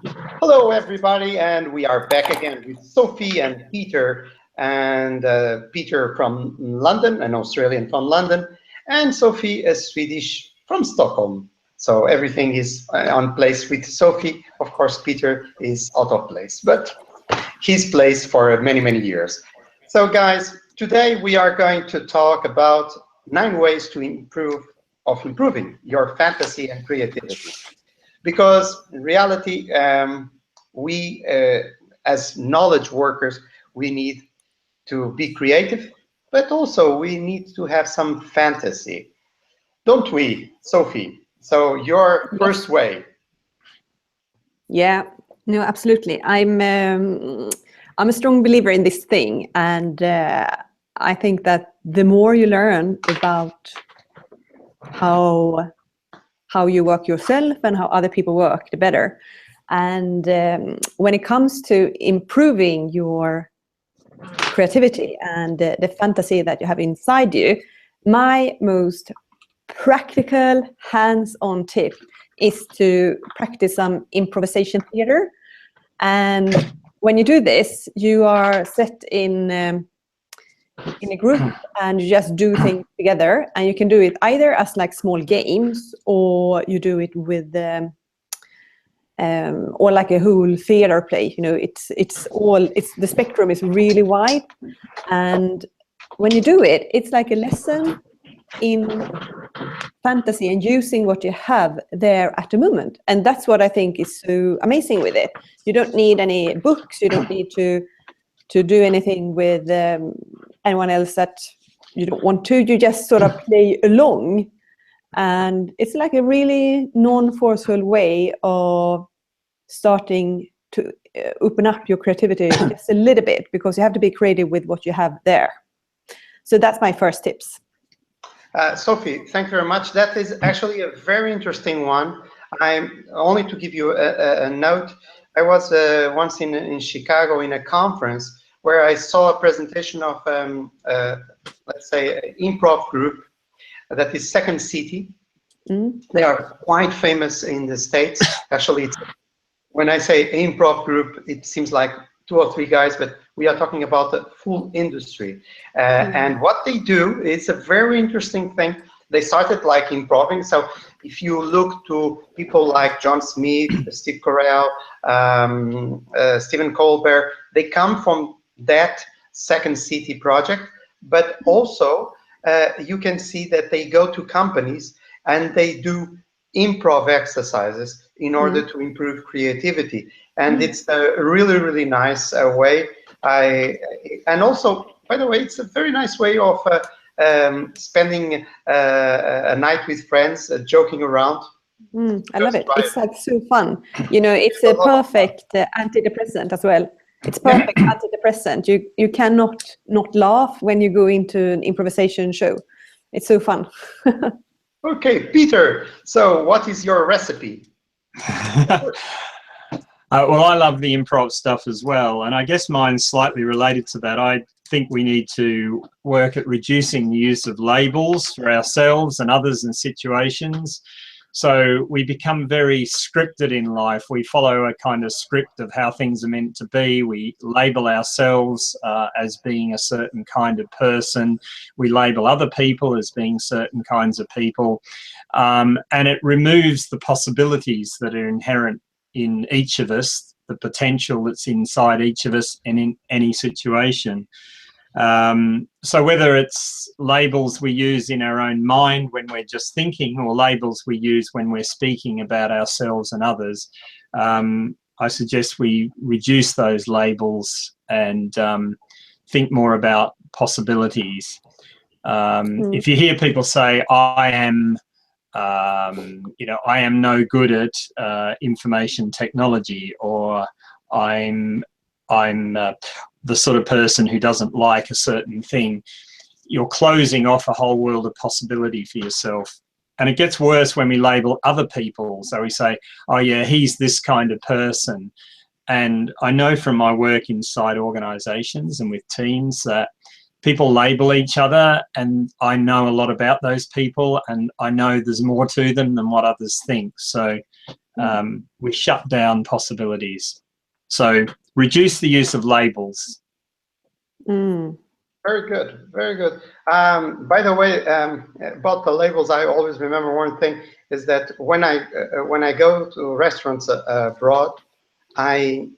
Hello, everybody, and we are back again with Sophie and Peter, and Peter from London, an Australian from London, and Sophie, a Swedish from Stockholm. So everything is on place with Sophie. Of course, Peter is out of place, but he's placed for many, many years. So, guys, today we are going to talk about 9 ways to improving your fantasy and creativity. Because in reality, we as knowledge workers, we need to be creative, but also we need to have some fantasy, don't we, Sophie? So your first way. Yeah, no, absolutely. I'm a strong believer in this thing, and I think that the more you learn about how you work yourself and how other people work, the better. And when it comes to improving your creativity and the fantasy that you have inside you, my most practical hands-on tip is to practice some improvisation theater. And when you do this, you are set in a group and you just do things together, and you can do it either as like small games, or you do it with or like a whole theater play. You know, it's the spectrum is really wide, and when you do it, it's like a lesson in fantasy and using what you have there at the moment. And that's what I think is so amazing with it. You don't need any books, you don't need to do anything with anyone else that you don't want to. You just sort of play along, and it's like a really non-forceful way of starting to open up your creativity just a little bit, because you have to be creative with what you have there. So that's my first tips. Sophie, thank you very much. That is actually a very interesting one. I'm only to give you a note. I was once in Chicago in a conference where I saw a presentation of, let's say, an improv group that is Second City. They are quite famous in the States. Actually, when I say improv group, it seems like 2 or 3 guys, but we are talking about the full industry. And what they do is a very interesting thing. They started like improving. So if you look to people like John Smith, Steve Carell, Stephen Colbert, they come from that Second City project, but also you can see that they go to companies and they do improv exercises in order to improve creativity. And it's a really, really nice way. And also, by the way, it's a very nice way of spending a night with friends, joking around. I love it. It's like so fun. You know, it's a perfect antidepressant as well. It's perfect antidepressant. You cannot not laugh when you go into an improvisation show. It's so fun. Okay, Peter. So, what is your recipe? Well, I love the improv stuff as well, and I guess mine's slightly related to that. I think we need to work at reducing the use of labels for ourselves and others and situations. So we become very scripted in life. We follow a kind of script of how things are meant to be. We label ourselves as being a certain kind of person. We label other people as being certain kinds of people. And it removes the possibilities that are inherent in each of us, the potential that's inside each of us and in any situation. So whether it's labels we use in our own mind when we're just thinking, or labels we use when we're speaking about ourselves and others, I suggest we reduce those labels and think more about possibilities. If you hear people say, I am no good at information technology, or I'm the sort of person who doesn't like a certain thing, you're closing off a whole world of possibility for yourself. And it gets worse when we label other people. So we say, oh yeah, he's this kind of person. And I know from my work inside organizations and with teams that people label each other, and I know a lot about those people, and I know there's more to them than what others think. So we shut down possibilities. So reduce the use of labels. Very good, very good. By the way, about the labels, I always remember one thing is that when I go to restaurants abroad, I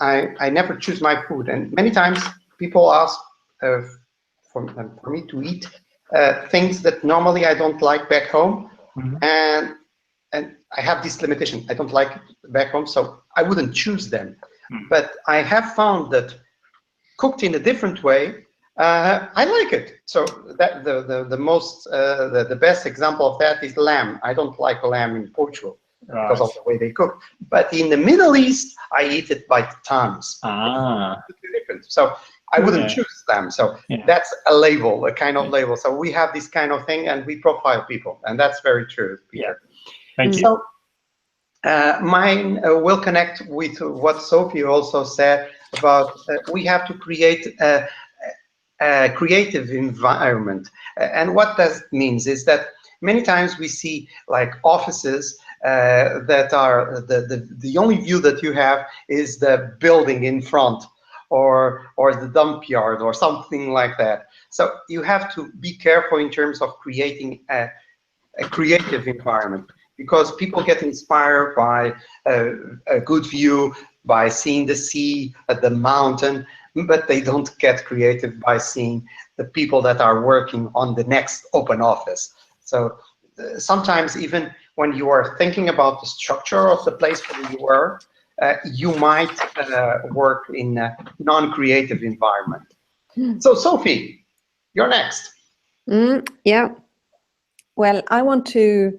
never choose my food, and many times people ask for me to eat things that normally I don't like back home, and I have this limitation. I don't like it back home, so I wouldn't choose them. But I have found that cooked in a different way, I like it. So that the best example of that is lamb. I don't like lamb in Portugal because of the way they cook. But in the Middle East, I eat it by the tons. It's different. So I wouldn't choose lamb. So that's a label, a kind of label. So we have this kind of thing, and we profile people, and that's very true, Peter. Thank you. So mine will connect with what Sophie also said about we have to create a creative environment. And what that means is that many times we see like offices that are the only view that you have is the building in front or the dump yard or something like that. So you have to be careful in terms of creating a creative environment, because people get inspired by a good view, by seeing the sea, the mountain, but they don't get creative by seeing the people that are working on the next open office. So sometimes even when you are thinking about the structure of the place where you are, you might work in a non-creative environment. So Sophie, you're next. Yeah. Well, I want to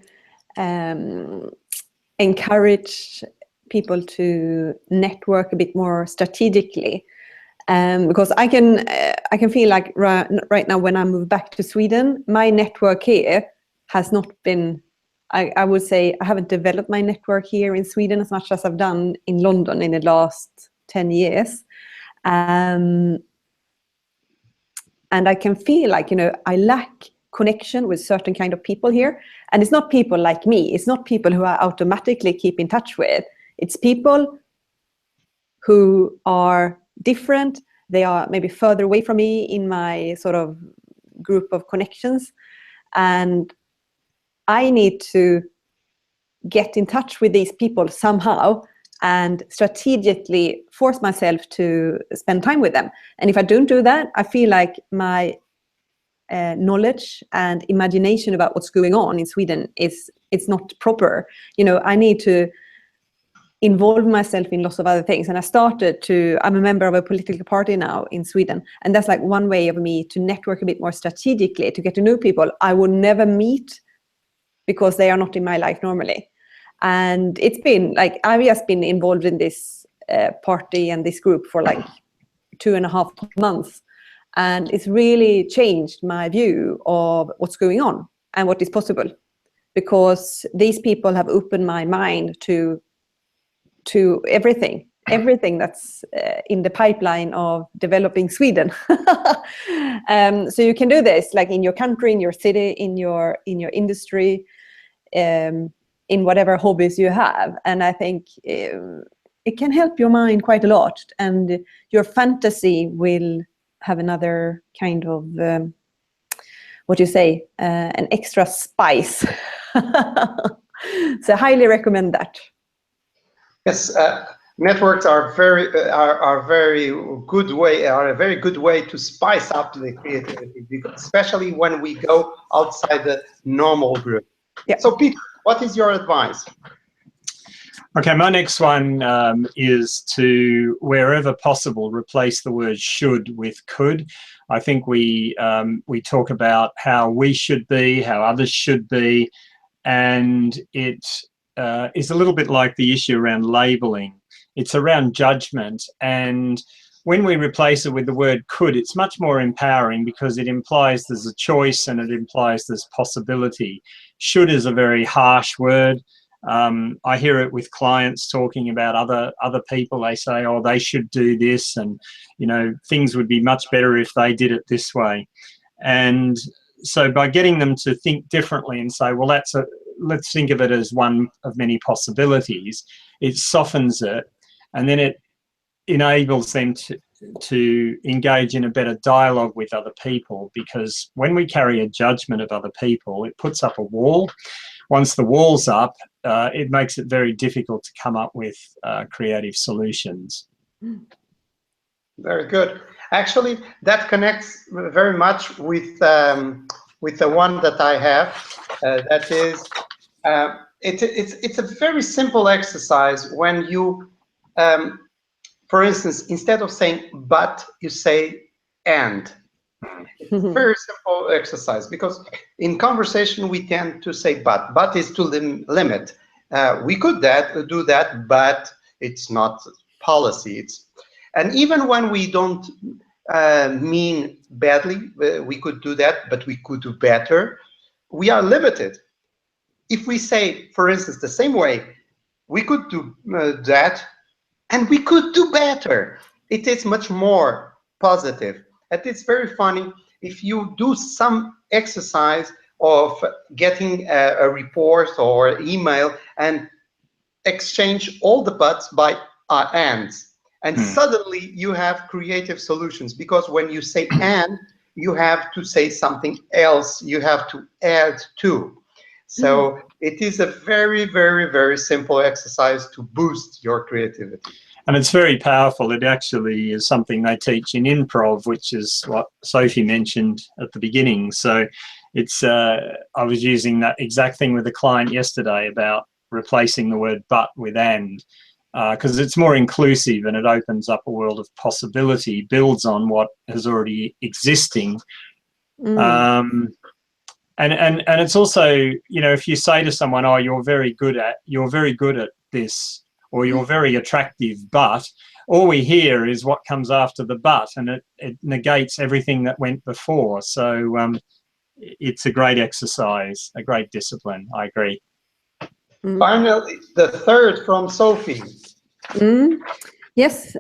encourage people to network a bit more strategically, because I can feel like right now when I move back to Sweden, my network here has not been, I would say I haven't developed my network here in Sweden as much as I've done in London in the last 10 years. And I can feel like, I lack connection with certain kind of people here. And it's not people like me. It's not people who I automatically keep in touch with. It's people who are different. They are maybe further away from me in my sort of group of connections. And I need to get in touch with these people somehow and strategically force myself to spend time with them. And if I don't do that, I feel like my knowledge and imagination about what's going on in Sweden it's not proper. I need to involve myself in lots of other things. And I'm a member of a political party now in Sweden. And that's like one way of me to network a bit more strategically, to get to know people I would never meet because they are not in my life normally. And it's been like, I've just been involved in this party and this group for like 2.5 months. And it's really changed my view of what's going on and what is possible, because these people have opened my mind to everything that's in the pipeline of developing Sweden. So you can do this like in your country, in your city, in your industry, in whatever hobbies you have. And I think it can help your mind quite a lot, and your fantasy will have another kind of an extra spice. So I highly recommend that. Yes, networks are a very good way to spice up the creativity, especially when we go outside the normal group. Yeah. So Peter, what is your advice? Okay, my next one is to, wherever possible, replace the word should with could. I think we talk about how we should be, how others should be, and it is a little bit like the issue around labeling. It's around judgment, and when we replace it with the word could, it's much more empowering because it implies there's a choice and it implies there's possibility. Should is a very harsh word. I hear it with clients talking about other people. They say, oh, they should do this, and things would be much better if they did it this way. And so by getting them to think differently and say, well, let's think of it as one of many possibilities. It softens it, and then it enables them to engage in a better dialogue with other people, because when we carry a judgment of other people, it puts up a wall. Once the wall's up, it makes it very difficult to come up with creative solutions. Very good. Actually, that connects very much with the one that I have. That is, it's a very simple exercise when you, for instance, instead of saying but, you say and. It's a very simple exercise, because in conversation we tend to say but is to limit. We could do that, but it's not policy. And even when we don't mean badly, we could do that, but we could do better. We are limited. If we say, for instance, the same way, we could do that, and we could do better. It is much more positive. And it's very funny if you do some exercise of getting a report or email and exchange all the buts by ands. And suddenly you have creative solutions, because when you say and, you have to say something else, you have to add to. So it is a very, very, very simple exercise to boost your creativity. And it's very powerful. It actually is something they teach in improv, which is what Sophie mentioned at the beginning. So it's, I was using that exact thing with a client yesterday about replacing the word but with and, because it's more inclusive and it opens up a world of possibility, builds on what is already existing. And it's also, you know, if you say to someone, oh, you're very good at this, or you're very attractive, but all we hear is what comes after the but, and it negates everything that went before. So it's a great exercise, a great discipline. I agree. Finally, the third from Sophie. Yes.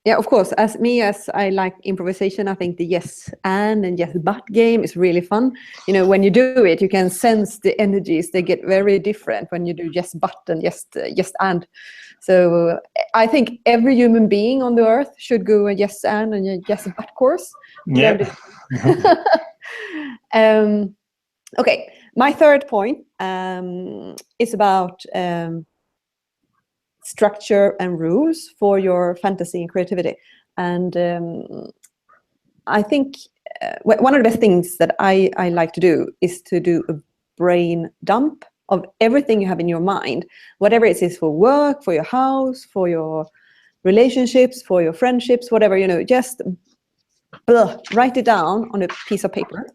Yeah, of course. As I like improvisation, I think the yes and yes but game is really fun. You know, when you do it, you can sense the energies. They get very different when you do yes but and yes and. So I think every human being on the earth should go a yes and a yes but course. Yeah. Okay, my third point is about structure and rules for your fantasy and creativity. And I think one of the best things that I like to do is to do a brain dump of everything you have in your mind, whatever it is for work, for your house, for your relationships, for your friendships, whatever, you know, just write it down on a piece of paper.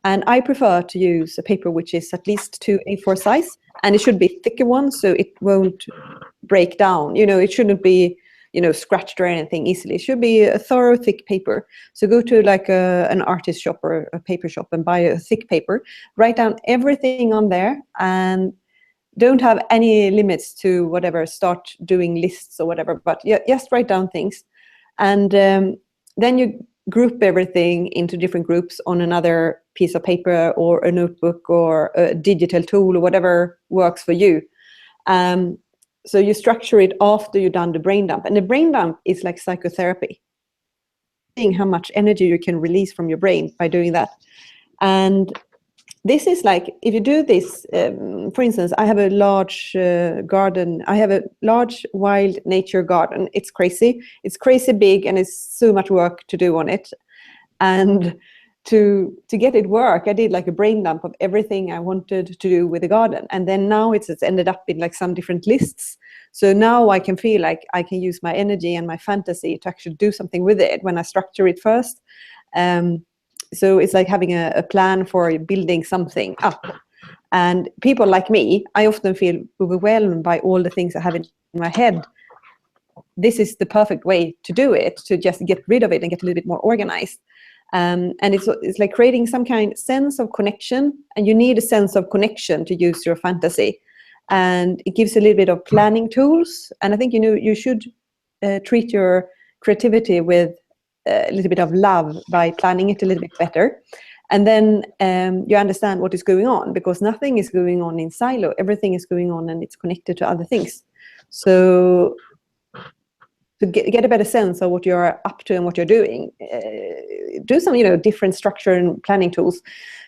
And I prefer to use a paper which is at least 2 A4 size, and it should be thicker one so it won't break down. You know, it shouldn't be, you know, scratched or anything easily. It should be a thorough, thick paper. So go to like an artist shop or a paper shop and buy a thick paper. Write down everything on there and don't have any limits to whatever, start doing lists or whatever, but just write down things. And then you group everything into different groups on another piece of paper or a notebook or a digital tool or whatever works for you. So you structure it after you've done the brain dump. And the brain dump is like psychotherapy. Seeing how much energy you can release from your brain by doing that. And this is like, if you do this, for instance, I have a large garden. I have a large wild nature garden. It's crazy. It's crazy big and it's so much work to do on it. And to get it work, I did like a brain dump of everything I wanted to do with the garden. And then now it's ended up in like some different lists. So now I can feel like I can use my energy and my fantasy to actually do something with it when I structure it first. So it's like having a plan for building something up. And people like me, I often feel overwhelmed by all the things I have in my head. This is the perfect way to do it, to just get rid of it and get a little bit more organized. And it's like creating some kind of sense of connection, and you need a sense of connection to use your fantasy. And it gives a little bit of planning tools. And I think, you know, you should treat your creativity with a little bit of love by planning it a little bit better. And then you understand what is going on, because nothing is going on in silo. Everything is going on and it's connected to other things. So to get a better sense of what you're up to and what you're doing, do some, different structure and planning tools,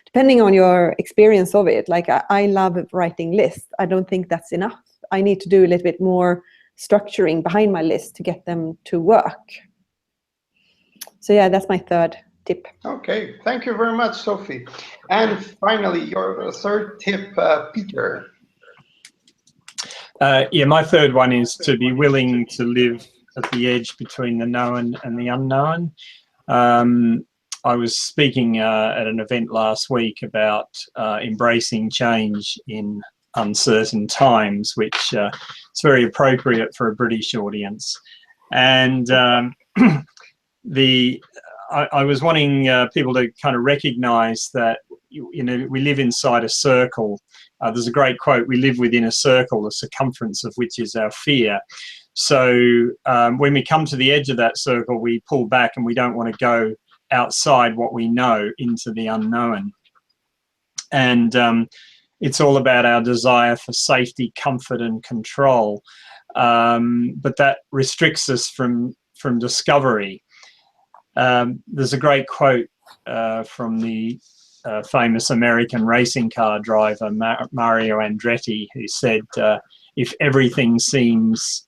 depending on your experience of it. Like I love writing lists. I don't think that's enough. I need to do a little bit more structuring behind my list to get them to work. So yeah, that's my third tip. Okay, thank you very much, Sophie. And finally, your third tip, Peter. Yeah, my third one is to be willing to live at the edge between the known and the unknown. I was speaking at an event last week about embracing change in uncertain times, which is very appropriate for a British audience. And I was wanting people to kind of recognize that we live inside a circle. There's a great quote: "We live within a circle, the circumference of which is our fear." So when we come to the edge of that circle, we pull back and we don't want to go outside what we know into the unknown. And it's all about our desire for safety, comfort, and control. But that restricts us from discovery. There's a great quote from the famous American racing car driver Mario Andretti, who said, if everything seems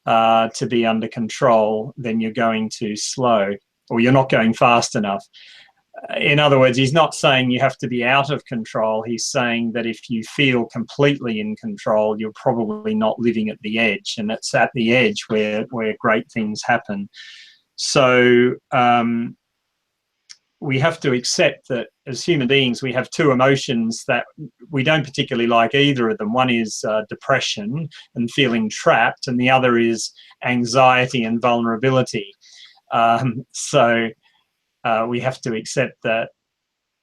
to be under control, then you're going too slow, or you're not going fast enough. In other words, he's not saying you have to be out of control. He's saying that if you feel completely in control, you're probably not living at the edge, and it's at the edge where great things happen. So we have to accept that as human beings, we have two emotions that we don't particularly like either of them. One is depression and feeling trapped, and the other is anxiety and vulnerability. So we have to accept that,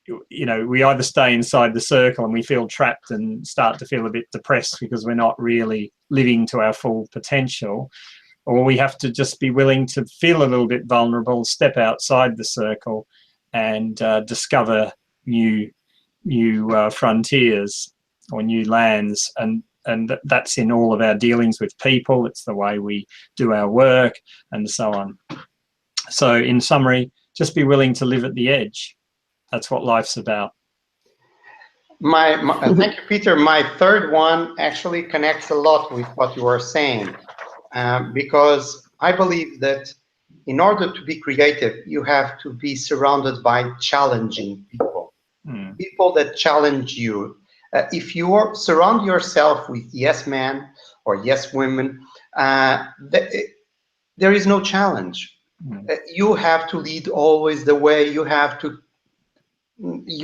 we either stay inside the circle and we feel trapped and start to feel a bit depressed because we're not really living to our full potential, or we have to just be willing to feel a little bit vulnerable, step outside the circle, and discover new frontiers or new lands. And that's in all of our dealings with people. It's the way we do our work and so on. So in summary, just be willing to live at the edge. That's what life's about. Thank you, Peter. My third one actually connects a lot with what you were saying, because I believe that in order to be creative, you have to be surrounded by challenging people, people that challenge you. If you surround yourself with yes men or yes women, there is no challenge. You have to lead always the way. You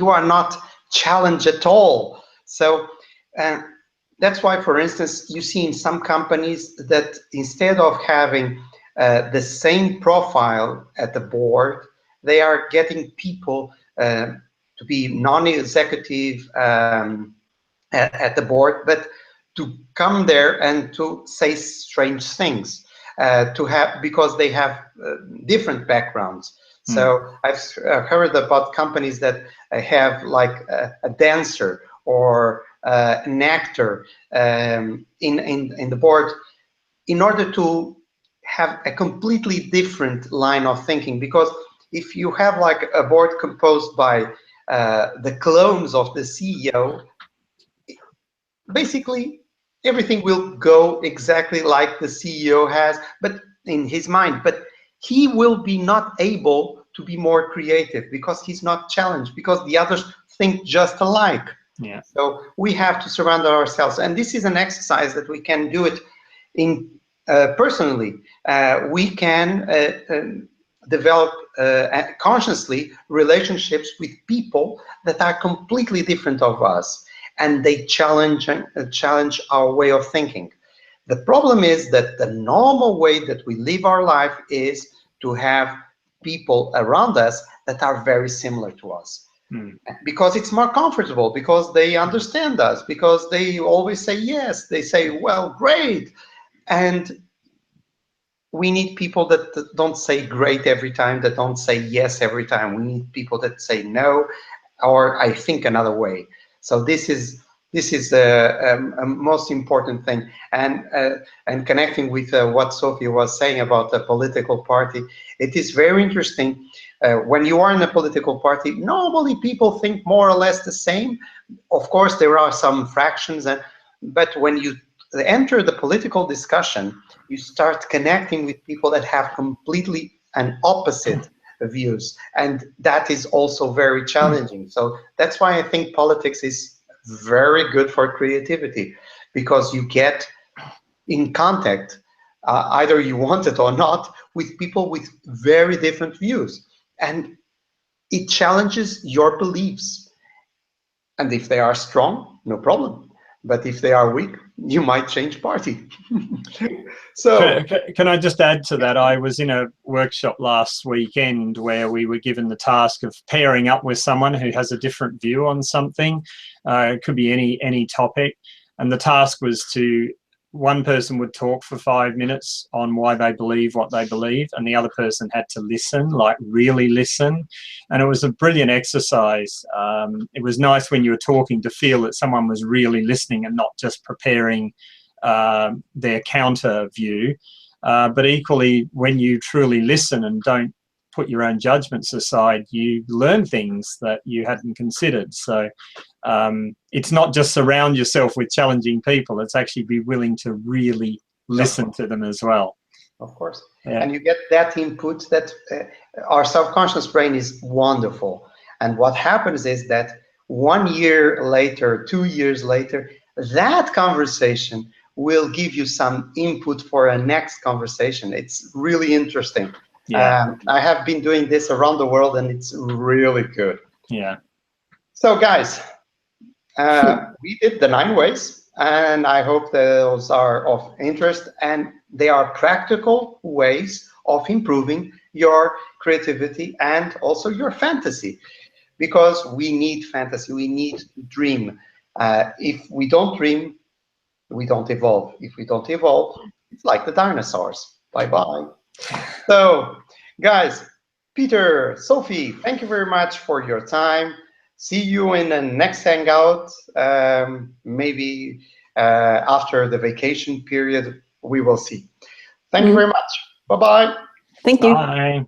are not challenged at all. So that's why, for instance, you see in some companies that instead of having the same profile at the board, they are getting people to be non-executive at the board, but to come there and to say strange things, because they have different backgrounds. So I've heard about companies that have like a dancer or an actor in the board, in order to have a completely different line of thinking. Because if you have like a board composed by the clones of the CEO, basically everything will go exactly like the CEO has, but in his mind. But he will be not able to be more creative because he's not challenged, because the others think just alike. Yeah. So we have to surround ourselves, and this is an exercise that we can do it in personally. We can develop consciously relationships with people that are completely different of us, and they challenge our way of thinking. The problem is that the normal way that we live our life is to have people around us that are very similar to us. Because it's more comfortable, because they understand us, because they always say yes, they say, well, great. And we need people that don't say great every time, that don't say yes every time. We need people that say no. or I think another way. So this is a most important thing. And connecting with what Sophie was saying about the political party, it is very interesting. When you are in a political party, normally people think more or less the same. Of course, there are some fractions, but when you enter the political discussion, you start connecting with people that have completely an opposite views, and that is also very challenging. So that's why I think politics is very good for creativity, because you get in contact, either you want it or not, with people with very different views, and it challenges your beliefs. And if they are strong, no problem. But if they are weak, you might change party. So can I just add to that? I was in a workshop last weekend where we were given the task of pairing up with someone who has a different view on something. It could be any topic, and the task was to, one person would talk for 5 minutes on why they believe what they believe, and the other person had to listen, like really listen. And it was a brilliant exercise. It was nice when you were talking to feel that someone was really listening and not just preparing their counter view. But equally, when you truly listen and don't put your own judgments aside, you learn things that you hadn't considered. So it's not just surround yourself with challenging people, it's actually be willing to really listen to them as well. Of course. Yeah. And you get that input that our subconscious brain is wonderful. And what happens is that 1 year later, 2 years later, that conversation will give you some input for a next conversation. It's really interesting. Yeah. I have been doing this around the world, and it's really good. Yeah. So guys, we did the 9 ways, and I hope those are of interest, and they are practical ways of improving your creativity and also your fantasy, because we need fantasy, we need to dream. If we don't dream, we don't evolve. If we don't evolve, it's like the dinosaurs. Bye-bye. So, guys, Peter, Sophie, thank you very much for your time. See you in the next Hangout. Maybe after the vacation period, we will see. Thank you very much. Bye-bye. Thank you. Bye.